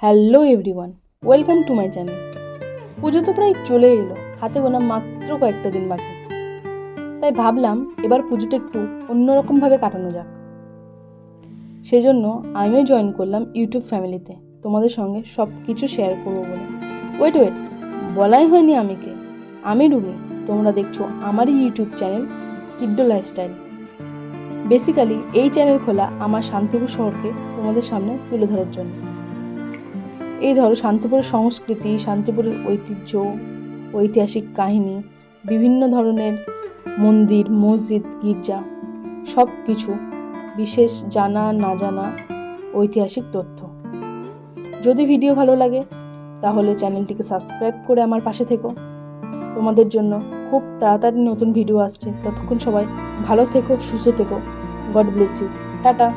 Hello everyone, welcome to my channel. পুজো তো প্রায় চলে এলো, হাতে গোনা মাত্র কয়েকটা দিন বাকি। তাই ভাবলাম এবার পুজোটা একটু অন্যরকমভাবে কাটানো যাক। সেজন্য আমিও জয়েন করলাম ইউটিউব ফ্যামিলিতে, তোমাদের সঙ্গে সব কিছু শেয়ার করবো বলে। ওয়েট, বলাই হয়নি আমি কে। আমি রুমি, তোমরা দেখছো আমারই ইউটিউব চ্যানেল কিড্ডো লাইফস্টাইল। বেসিক্যালি এই চ্যানেল খোলা আমার শান্তিপুর শহরকে তোমাদের সামনে তুলে ধরার জন্য। এই ধরো শান্তিপুরের সংস্কৃতি, শান্তিপুরের ঐতিহ্য, ঐতিহাসিক কাহিনী, বিভিন্ন ধরনের মন্দির, মসজিদ, গির্জা, সব কিছু, বিশেষ জানা না জানা ঐতিহাসিক তথ্য। যদি ভিডিও ভালো লাগে তাহলে চ্যানেলটিকে সাবস্ক্রাইব করে আমার পাশে থেকো। তোমাদের জন্য খুব তাড়াতাড়ি নতুন ভিডিও আসছে। ততক্ষণ সবাই ভালো থেকো, সুস্থ থেকো। God bless you. টাটা।